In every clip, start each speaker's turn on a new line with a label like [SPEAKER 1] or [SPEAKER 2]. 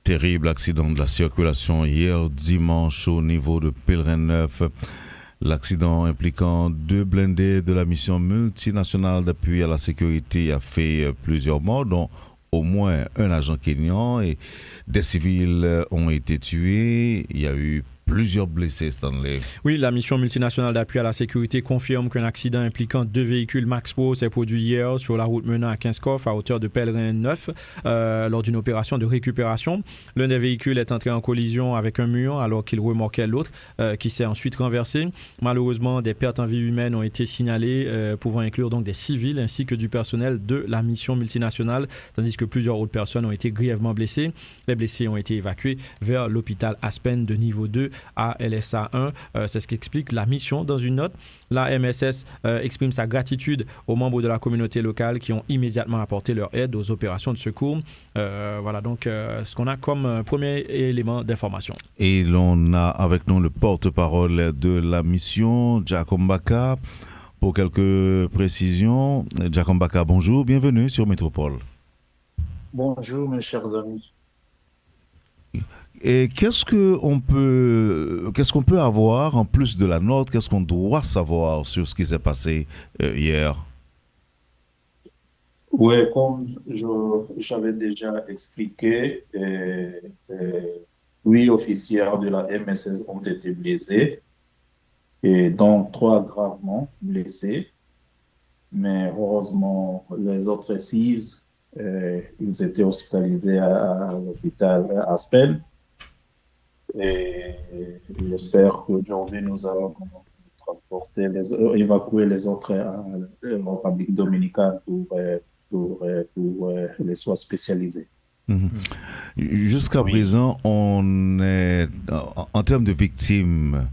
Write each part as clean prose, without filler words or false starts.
[SPEAKER 1] Terrible accident de la circulation hier dimanche au niveau de Pèlerin 9. L'accident impliquant deux blindés de la mission multinationale d'appui à la sécurité a fait plusieurs morts, dont au moins un agent kényan, et des civils ont été tués. Il y a eu plusieurs blessés, Stanley.
[SPEAKER 2] Oui, la mission multinationale d'appui à la sécurité confirme qu'un accident impliquant deux véhicules Max Pro s'est produit hier sur la route menant à Kinskov à hauteur de Pèlerin 9 lors d'une opération de récupération. L'un des véhicules est entré en collision avec un mur alors qu'il remorquait l'autre qui s'est ensuite renversé. Malheureusement, des pertes en vie humaine ont été signalées pouvant inclure donc des civils ainsi que du personnel de la mission multinationale, tandis que plusieurs autres personnes ont été grièvement blessées. Les blessés ont été évacués vers l'hôpital Aspen de niveau 2 à LSA 1. C'est ce qu'explique la mission dans une note. La MSS exprime sa gratitude aux membres de la communauté locale qui ont immédiatement apporté leur aide aux opérations de secours. Voilà donc ce qu'on a comme premier élément d'information.
[SPEAKER 1] Et l'on a avec nous le porte-parole de la mission, Jacob Mbaka, pour quelques précisions. Jacob Mbaka, bonjour, bienvenue sur Métropole.
[SPEAKER 3] Bonjour mes chers amis.
[SPEAKER 1] Et qu'est-ce qu'on peut avoir en plus de la note, qu'est-ce qu'on doit savoir sur ce qui s'est passé hier?
[SPEAKER 3] Oui, comme j'avais déjà expliqué, 8 officiers de la MSS ont été blessés, et donc 3 gravement blessés. Mais heureusement, les autres 6, ils étaient hospitalisés à l'hôpital Aspen. Et j'espère qu'aujourd'hui, nous allons évacuer les autres à la République dominicaine pour les soins spécialisés.
[SPEAKER 1] Mm-hmm. Jusqu'à présent, on est, en termes de victimes,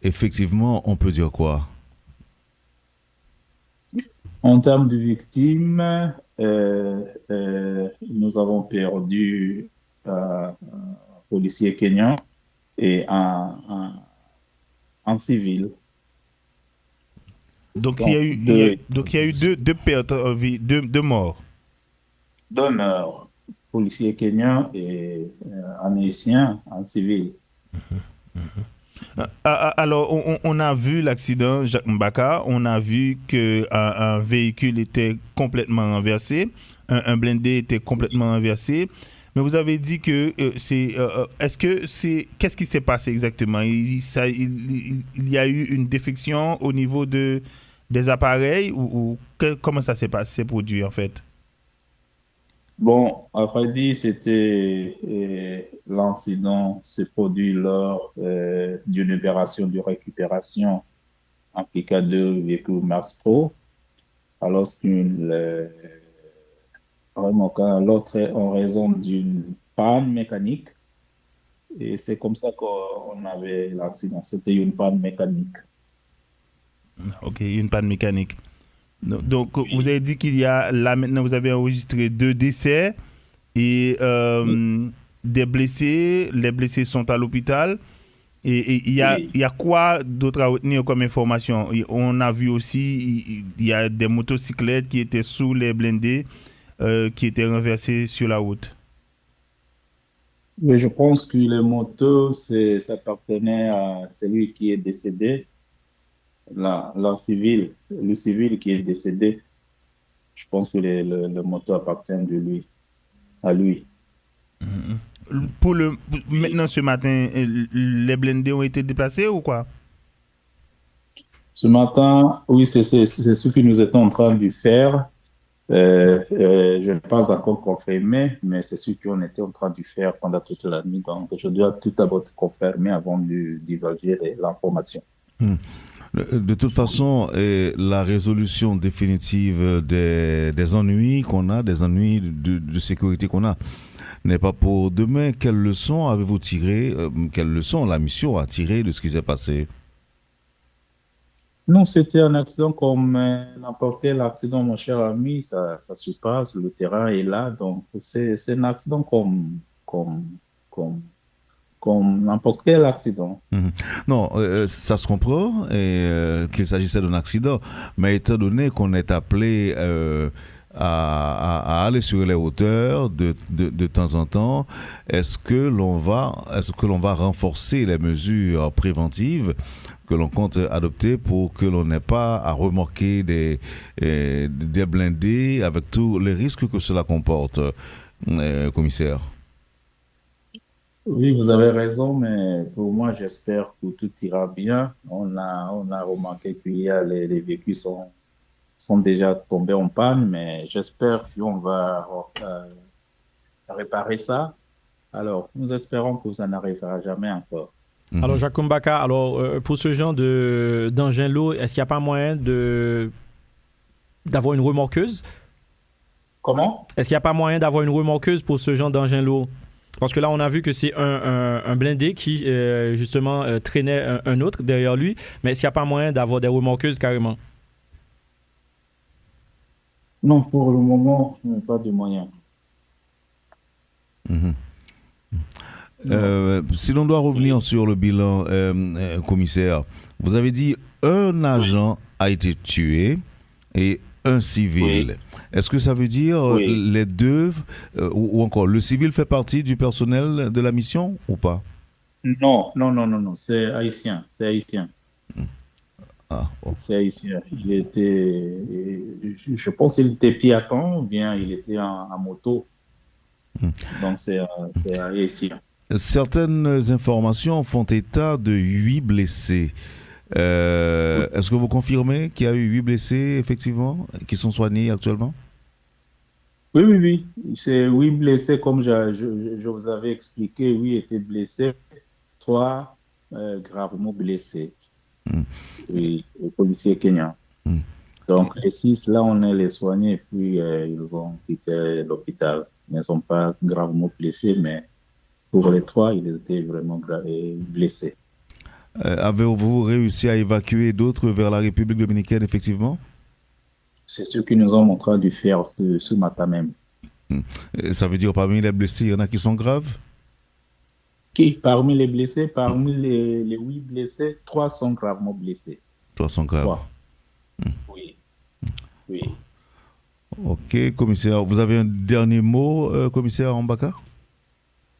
[SPEAKER 1] effectivement, on peut dire quoi?
[SPEAKER 3] En termes de victimes, nous avons perdu policiers kenyans et un civil.
[SPEAKER 4] Donc, il y a eu deux pertes en vie, deux morts.
[SPEAKER 3] 2 morts, policiers kenyans et un haïtien, un civil.
[SPEAKER 4] Alors, on a vu l'accident, Jacques Mbaka, on a vu qu'un véhicule était complètement renversé, un blindé était complètement renversé. Mais vous avez dit que qu'est-ce qui s'est passé exactement? Il y a eu une défection au niveau des appareils comment ça s'est produit en fait?
[SPEAKER 3] Bon, à vrai dire, l'incident s'est produit lors d'une opération de récupération impliquant 2 véhicules Max Pro, alors l'autre en raison d'une panne mécanique, et c'est comme ça qu'on avait l'accident. C'était une panne mécanique.
[SPEAKER 4] Ok, une panne mécanique. Donc, oui. Vous avez dit là maintenant, vous avez enregistré 2 décès et des blessés. Les blessés sont à l'hôpital. Et il y a quoi d'autre à retenir comme information? On a vu aussi, il y a des motocyclettes qui étaient sous les blindés, qui étaient renversées sur la route.
[SPEAKER 3] Oui, je pense que les motos, ça appartenait à celui qui est décédé. Le civil qui est décédé, je pense que le moto appartient à lui.
[SPEAKER 4] Maintenant, ce matin, les blindés ont été déplacés ou quoi?
[SPEAKER 3] Ce matin, oui, c'est ce que nous étions en train de faire. Je n'ai pas encore confirmé, mais c'est ce qu'on était en train de faire pendant toute la nuit. Donc, je dois tout d'abord confirmer avant de divulguer l'information.
[SPEAKER 1] De toute façon, la résolution définitive des ennuis qu'on a, des ennuis de sécurité qu'on a, n'est pas pour demain. Quelles leçons avez-vous tiré, quelles leçons la mission a tiré de ce qui s'est passé?
[SPEAKER 3] Non, c'était un accident comme n'importe quel accident, mon cher ami. Ça se passe, le terrain est là. Donc, c'est un accident comme n'importe quel accident.
[SPEAKER 1] Non, ça se comprend qu'il s'agissait d'un accident, mais étant donné qu'on est appelé à aller sur les hauteurs de temps en temps. Est-ce que l'on va renforcer les mesures préventives que l'on compte adopter pour que l'on n'ait pas à remorquer des blindés avec tous les risques que cela comporte, commissaire?
[SPEAKER 3] Oui, vous avez raison, mais pour moi, j'espère que tout ira bien. On a remarqué qu'il y a les véhicules sont déjà tombés en panne, mais j'espère qu'on va réparer ça. Alors, nous espérons que ça n'arrivera jamais encore.
[SPEAKER 2] Alors, Jacques Mbaka, pour ce genre d'engin lourd, est-ce qu'il n'y a pas moyen d'avoir une remorqueuse?
[SPEAKER 3] Comment?
[SPEAKER 2] Est-ce qu'il n'y a pas moyen d'avoir une remorqueuse pour ce genre d'engin lourd? Parce que là, on a vu que c'est un blindé qui, justement, traînait un autre derrière lui. Mais est-ce qu'il n'y a pas moyen d'avoir des remorqueuses carrément?
[SPEAKER 3] Non, pour le moment, on n'a pas de moyens.
[SPEAKER 1] Si l'on doit revenir sur le bilan, commissaire, vous avez dit un agent a été tué et un civil.
[SPEAKER 3] Oui.
[SPEAKER 1] Est-ce que ça veut dire
[SPEAKER 3] Oui.
[SPEAKER 1] les deux, ou encore le civil fait partie du personnel de la mission ou pas?
[SPEAKER 3] Non, non, non, non, non, c'est haïtien, c'est haïtien.
[SPEAKER 1] Ah, oh.
[SPEAKER 3] C'est haïtien. Il était, je pense qu'il était piéton ou bien il était en moto. Donc c'est haïtien.
[SPEAKER 1] Certaines informations font état de 8 blessés. Est-ce que vous confirmez qu'il y a eu 8 blessés, effectivement, qui sont soignés actuellement?
[SPEAKER 3] Oui, oui, oui. C'est 8 blessés, comme je vous avais expliqué. 8 étaient blessés, 3 gravement blessés. Oui, les policiers kenyans. Donc les 6, là, on est les soignés, puis ils ont quitté l'hôpital. Ils ne sont pas gravement blessés, mais pour les 3, ils étaient vraiment blessés.
[SPEAKER 1] Avez-vous réussi à évacuer d'autres vers la République dominicaine, effectivement?
[SPEAKER 3] C'est ce qu'ils nous ont montré de faire ce matin même.
[SPEAKER 1] Ça veut dire parmi les blessés, il y en a qui sont graves?
[SPEAKER 3] Parmi les blessés, parmi les 8 blessés, 3 sont gravement blessés.
[SPEAKER 1] 3 sont graves.
[SPEAKER 3] 3. Oui. Oui.
[SPEAKER 1] Ok, commissaire. Vous avez un dernier mot, commissaire Mbaka?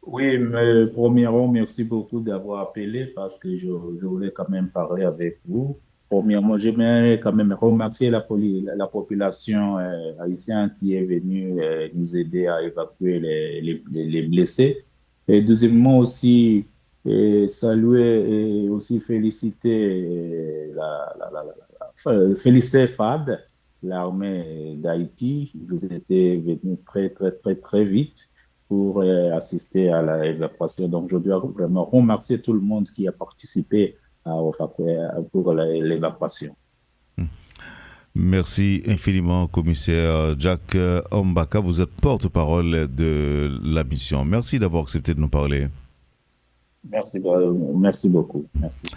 [SPEAKER 3] Oui, mais premièrement, merci beaucoup d'avoir appelé parce que je voulais quand même parler avec vous. Premièrement, j'aimerais quand même remercier la population haïtienne qui est venue nous aider à évacuer les blessés. Et deuxièmement aussi, saluer et aussi féliciter féliciter FAD, l'armée d'Haïti. Ils étaient venus très, très, très, très vite pour assister à l'évacuation. Donc, je dois vraiment remercier tout le monde qui a participé pour l'évacuation.
[SPEAKER 1] Merci infiniment, commissaire Jack Mbaka. Vous êtes porte-parole de la mission. Merci d'avoir accepté de nous parler.
[SPEAKER 3] Merci beaucoup. Merci.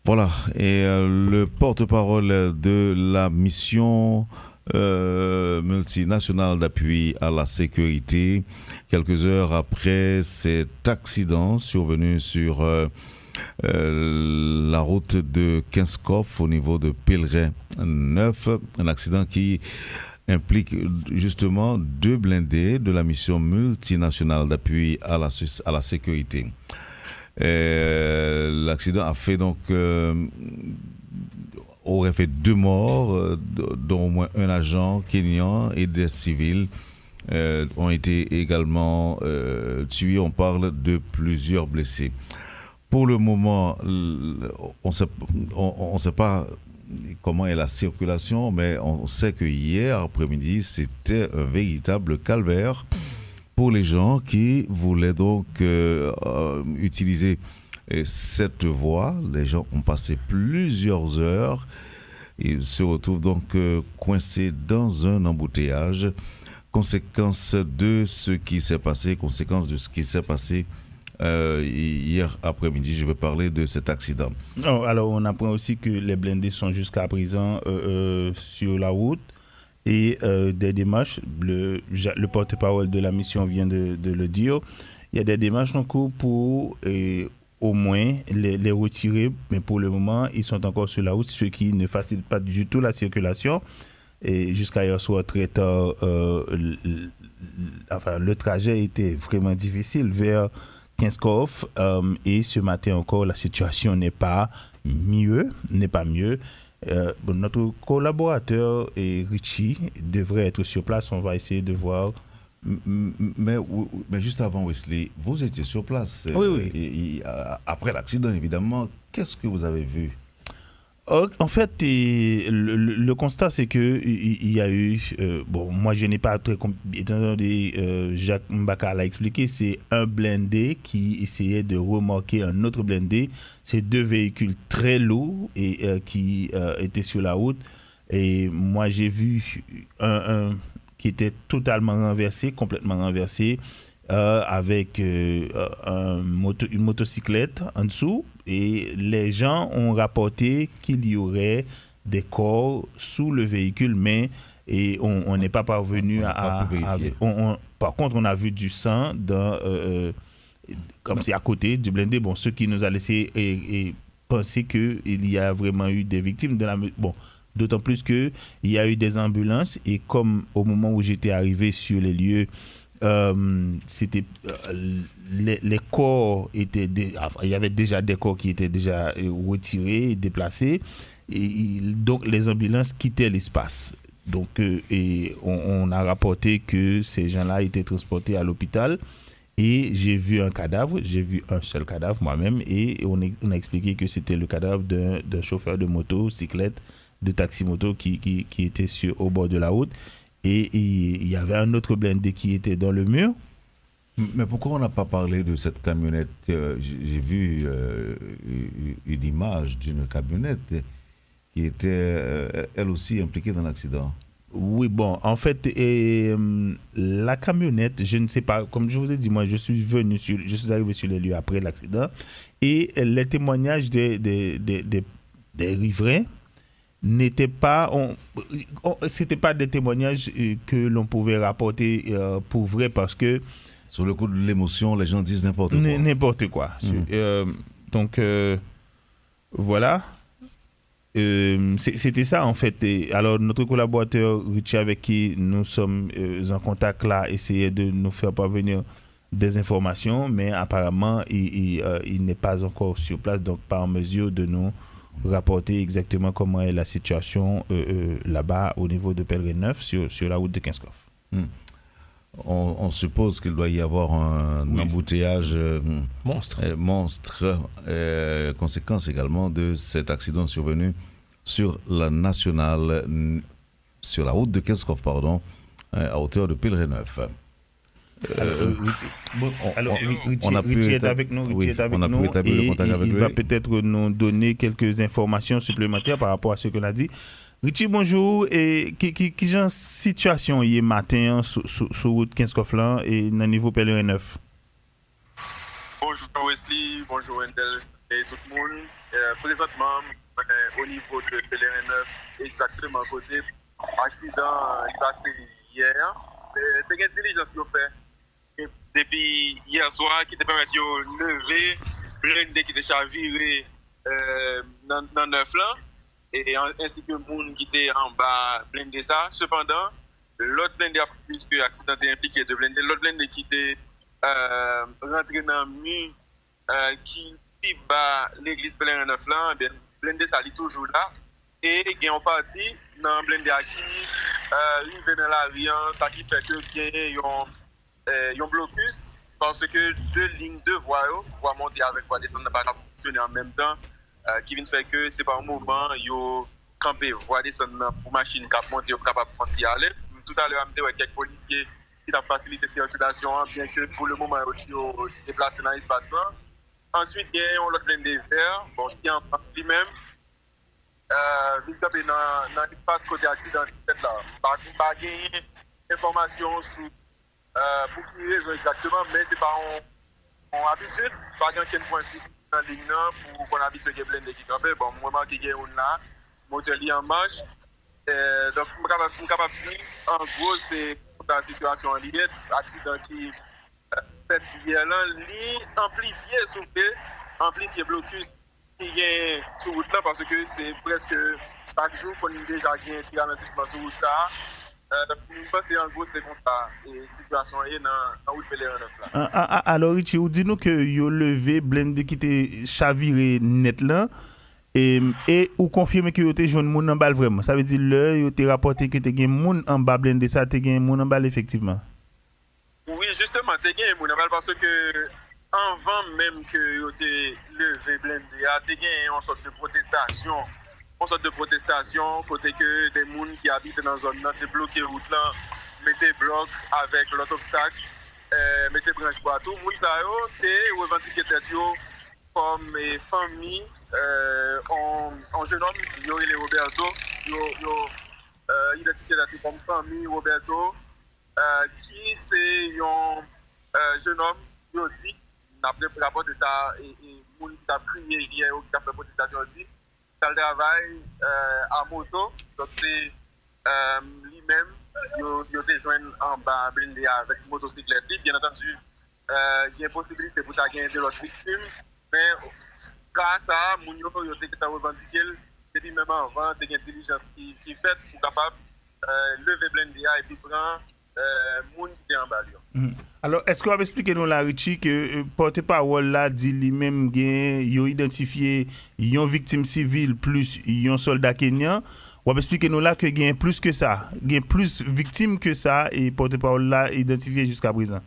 [SPEAKER 1] Voilà, et le porte-parole de la mission multinationale d'appui à la sécurité, quelques heures après cet accident survenu sur la route de Kinskov au niveau de Pèlerin 9, un accident qui implique justement 2 blindés de la mission multinationale d'appui à la sécurité. L'accident a fait donc aurait fait 2 morts, dont au moins un agent kényan et des civils ont été également tués. On parle de plusieurs blessés. Pour le moment, on ne sait pas comment est la circulation, mais on sait que hier après-midi, c'était un véritable calvaire pour les gens qui voulaient donc utiliser cette voie. Les gens ont passé plusieurs heures. Ils se retrouvent donc coincés dans un embouteillage. Conséquence de ce qui s'est passé, hier après-midi. Je veux parler de cet accident.
[SPEAKER 4] Alors, on apprend aussi que les blindés sont jusqu'à présent sur la route et des démarches, le porte-parole de la mission vient de le dire, il y a des démarches en cours pour au moins les retirer, mais pour le moment, ils sont encore sur la route, ce qui ne facilite pas du tout la circulation. et jusqu'à hier soir très tard, le trajet était vraiment difficile vers Kinskov, et ce matin encore, la situation n'est pas mieux. Notre collaborateur Richie devrait être sur place. On va essayer de voir.
[SPEAKER 1] Mais juste avant, Wesley, vous étiez sur place.
[SPEAKER 4] Oui.
[SPEAKER 1] Après l'accident, évidemment, qu'est-ce que vous avez vu?
[SPEAKER 4] En fait, le constat, c'est que il y a eu... moi, je n'ai pas très... Étant donné, Jacques Mbaka l'a expliqué, c'est un blindé qui essayait de remorquer un autre blindé. C'est deux véhicules très lourds et qui étaient sur la route. Et moi, j'ai vu un qui était totalement renversé, complètement renversé, avec une motocyclette en dessous. Et les gens ont rapporté qu'il y aurait des corps sous le véhicule, mais on n'est pas parvenu à vérifier. Par contre, on a vu du sang comme c'est à côté du blindé. Bon, ce qui nous a laissé penser qu'il y a vraiment eu des victimes de la... Bon, d'autant plus qu'il y a eu des ambulances et comme au moment où j'étais arrivé sur les lieux, c'était les corps étaient il y avait déjà des corps qui étaient déjà retirés, déplacés, et donc les ambulances quittaient l'espace. Donc et on a rapporté que ces gens-là étaient transportés à l'hôpital et j'ai vu un seul cadavre moi-même, et on a expliqué que c'était le cadavre d'un chauffeur de motocyclette, de taxi-moto qui était au bord de la route. Et il y avait un autre blindé qui était dans le mur.
[SPEAKER 1] Mais pourquoi on n'a pas parlé de cette camionnette? J'ai vu une image d'une camionnette qui était elle aussi impliquée dans l'accident.
[SPEAKER 4] Oui, bon, en fait, la camionnette, je ne sais pas, comme je vous ai dit, moi, je suis arrivé sur les lieux après l'accident, et les témoignages des riverains n'étaient pas, c'était pas des témoignages que l'on pouvait rapporter pour vrai, parce que
[SPEAKER 1] sur le coup de l'émotion, les gens disent n'importe quoi.
[SPEAKER 4] N'importe quoi. Donc voilà. C'était ça en fait. Et alors notre collaborateur Richie, avec qui nous sommes en contact là, essayait de nous faire parvenir des informations, mais apparemment il n'est pas encore sur place, donc pas en mesure de nous rapporter exactement comment est la situation là-bas au niveau de Pèlerin 9 sur la route de Kinskov.
[SPEAKER 1] On suppose qu'il doit y avoir un embouteillage monstre. Conséquence également de cet accident survenu sur la nationale, sur la route de Kinskov, à hauteur de Pèlerin 9.
[SPEAKER 4] Richie est avec nous. Il va peut-être nous donner quelques informations supplémentaires par rapport à ce qu'on a dit. Richie, bonjour. Et qui genre situation hier matin sur route Kinskov là et dans niveau Pèlerin 9?
[SPEAKER 5] Bonjour Wesley, bonjour Wendell et tout le monde. Présentement, au niveau de Pèlerin 9, exactement à côté, accident est passé hier. C'est une diligence qu'on fait depuis hier soir qui te permet de lever blindé qui était chaviré dans 9 là. Et ainsi que le monde qui était en bas blindé ça. Cependant, l'autre blindé, puisque l'accident est impliqué de blindé, l'autre blindé qui était rentré dans le mur qui bat l'église Pèlerin 9 là, blindé ça est toujours là. Et il y a une partie dans le blindé qui arrive dans l'avion, ça qui fait que il y a un blocus parce que deux lignes de voies monter avec voie descendre pas fonctionner en même temps. Qui vient faire que c'est pas un moment yo camper voir descendre pour machine cap monter capable de aller. Tout à l'heure avec quelques policiers qui ont facilité la circulation, bien que pour le moment yo déplacé dans l'espace là. Ensuite il y a un autre blindé vert qui en lui-même il camper dans l'espace côté accident là. Pas gagner information sur pour quelle raison exactement, mais c'est pas en habitude, pas qu'un point fixe dans la ligne pour qu'on habitue les blindés qui campent. Bon, moi, je suis là, moteur en marche. Donc, je suis capable de dire, en gros, c'est la situation liée, l'accident qui fait hier là, amplifié blocus qui est sur route là parce que c'est presque chaque jour qu'on a déjà gagné un petit ralentissement sur route ça. Je pense que en gros c'est comme ça et situation est dans route Pèlerin 9 là.
[SPEAKER 4] Alors Richie, ou dis-nous que yo levé blende qui était chaviré net là et ou confirmer que yo te joine moun en balle vraiment. Ça veut dire là yo te rapporté que te gen moun en bas blende ça te gen moun en balle effectivement.
[SPEAKER 5] Oui, justement, tu as gagné mon aval parce que avant même que yo te levé blende, tu as gagné une sorte de protestation. Une sorte de protestation, côté que des gens qui habitent dans la zone là, te bloqué route là, mettez bloc avec l'autre obstacle, mettez branche bois. Tout le monde ça yo, te revendiqué tête yo comme famille, en jeune homme, yo il est Roberto, yo identifié comme famille Roberto. Qui c'est un jeune homme qui a dit, n'a pas rapport de ça, et moun qui a crié hier ou qui a fait protestation dit, qu'il travaille à moto, donc c'est lui-même, il a joint en bas blindé avec motocyclette. Bien entendu, il y a une possibilité pour gagner de l'autre victime, mais grâce à moun yo a revendiqué, depuis même avant, il y a une intelligence qui est faite pour capable lever blindé et puis prendre moun qui est en bas.
[SPEAKER 4] Alors, est-ce qu'on va expliquer nous la Richie que porte-parole là dit lui-même gen yo identifié yon victime civile plus yon soldat kenyan, ou va expliquer nous là que gen plus que ça, gen plus victimes que ça et porte-parole là identifié jusqu'à présent.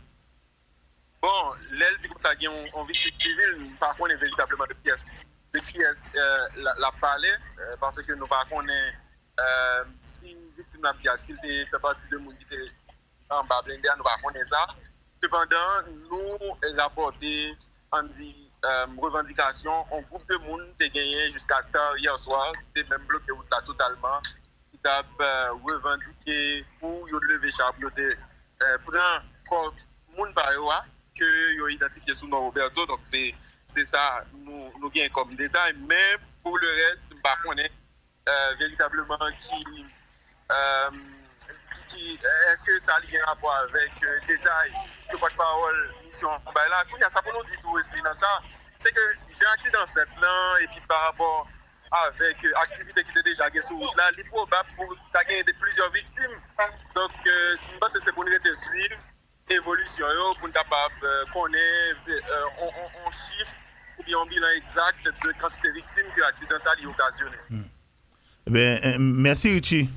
[SPEAKER 5] Bon, l'elle dit comme ça gen on victime civile, par contre véritablement de pièces la parler parce que nous par contre si victime n'a dit s'il fait partie de moun qui était en bas blindé, nous ne connaissons ça. Cependant, nous rapporté en dit revendication, un groupe de monde qui a gagné jusqu'à tard hier soir, qui était même bloqué là totalement, qui a revendiqué pour lever charpe, prendre monde par eux que ont identifié sous nom Roberto. Donc c'est ça nous gagnons comme détail, mais pour le reste, je ne connais pas véritablement est-ce que ça a un rapport avec détail que porte-parole mission là ça pour nous dire tout aussi dans ça c'est que j'ai un accident fait là et puis par rapport avec activité qui était déjà sur route là il est probable pour gagner plusieurs victimes donc c'est pour nous suivre évolution pour nous capable connaître on chiffre ou bien un bilan exact de quantité de victimes que l'accident ça a occasionné.
[SPEAKER 4] Merci Richie.